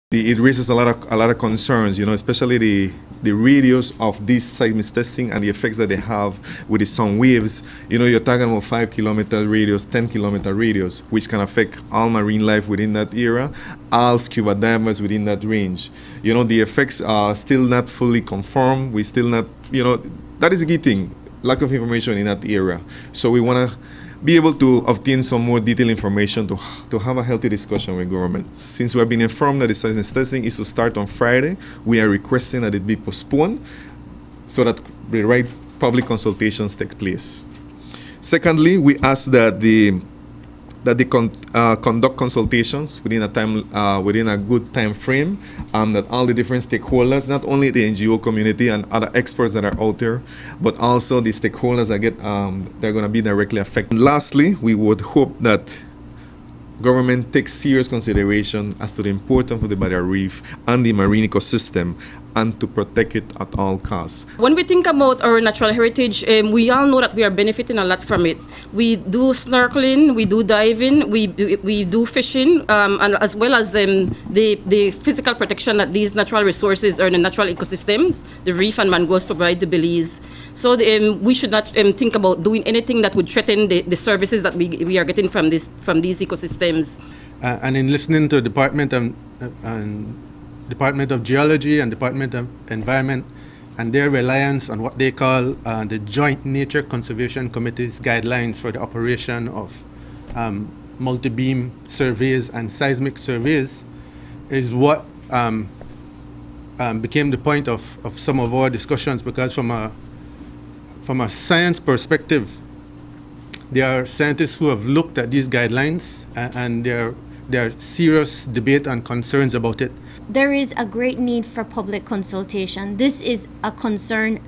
It raises a lot of concerns, especially the radius of this seismic testing and the effects that they have with the sound waves. You're talking about 5-kilometer radius, 10-kilometer radius, which can affect all marine life within that area, all scuba divers within that range. The effects are still not fully confirmed. We still not, that is a key thing, lack of information in that area. So we want to be able to obtain some more detailed information to have a healthy discussion with government. Since we have been informed that the seismic testing is to start on Friday, we are requesting that it be postponed so that the right public consultations take place. Secondly, we ask that they conduct consultations within a good time frame, that all the different stakeholders, not only the NGO community and other experts that are out there, but also the stakeholders that they're going to be directly affected. Lastly, we would hope that government takes serious consideration as to the importance of the barrier reef and the marine ecosystem, and to protect it at all costs. When we think about our natural heritage, we all know that we are benefiting a lot from it. We do snorkeling, we do diving, we do fishing, and as well as the physical protection that these natural resources or the natural ecosystems, the reef and mangroves provide the Belize. So we should not think about doing anything that would threaten the services that we are getting from these ecosystems. And in listening to Department of Geology and Department of Environment and their reliance on what they call the Joint Nature Conservation Committee's guidelines for the operation of multi-beam surveys and seismic surveys is what became the point of some of our discussions, because from a science perspective, there are scientists who have looked at these guidelines and there are serious debate and concerns about it. There is a great need for public consultation. This is a concern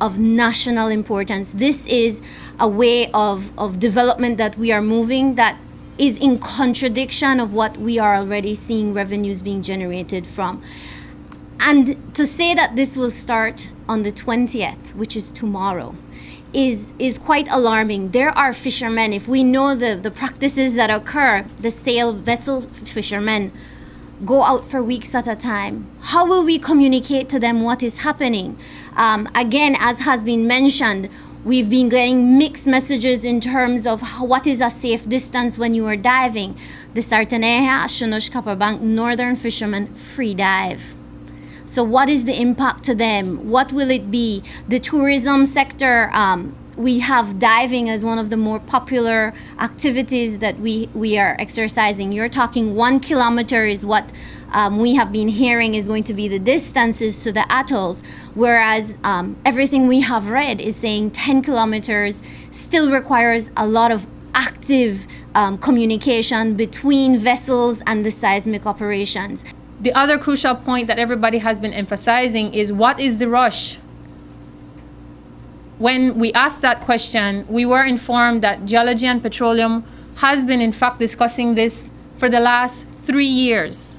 of national importance. This is a way of development that we are moving that is in contradiction of what we are already seeing revenues being generated from. And to say that this will start on the 20th, which is tomorrow, is quite alarming. There are fishermen, if we know the practices that occur, the sail vessel fishermen go out for weeks at a time. How will we communicate to them what is happening? Again, as has been mentioned, we've been getting mixed messages in terms of what is a safe distance when you are diving. The Sartaneja, Ashunosh, Copperbank, northern fishermen free dive. So what is the impact to them? What will it be? The tourism sector, we have diving as one of the more popular activities that we are exercising. You're talking 1 kilometer is what we have been hearing is going to be the distances to the atolls, whereas everything we have read is saying 10 kilometers still requires a lot of active communication between vessels and the seismic operations. The other crucial point that everybody has been emphasizing is, what is the rush? When we asked that question, we were informed that Geology and Petroleum has been in fact discussing this for the last 3 years.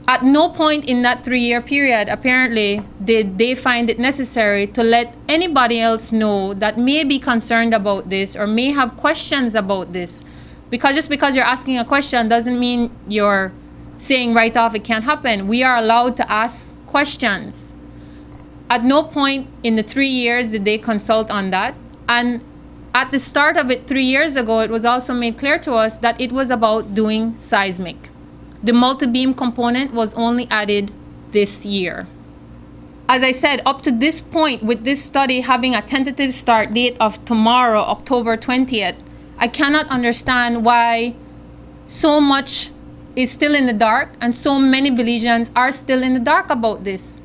At no point in that 3-year period, apparently, did they find it necessary to let anybody else know that may be concerned about this or may have questions about this. Because just because you're asking a question doesn't mean you're saying right off it can't happen. We are allowed to ask questions. At no point in the 3 years did they consult on that. And at the start of it 3 years ago, it was also made clear to us that it was about doing seismic. The multi-beam component was only added this year. As I said, up to this point, with this study having a tentative start date of tomorrow, October 20th, I cannot understand why so much is still in the dark and so many Belizeans are still in the dark about this.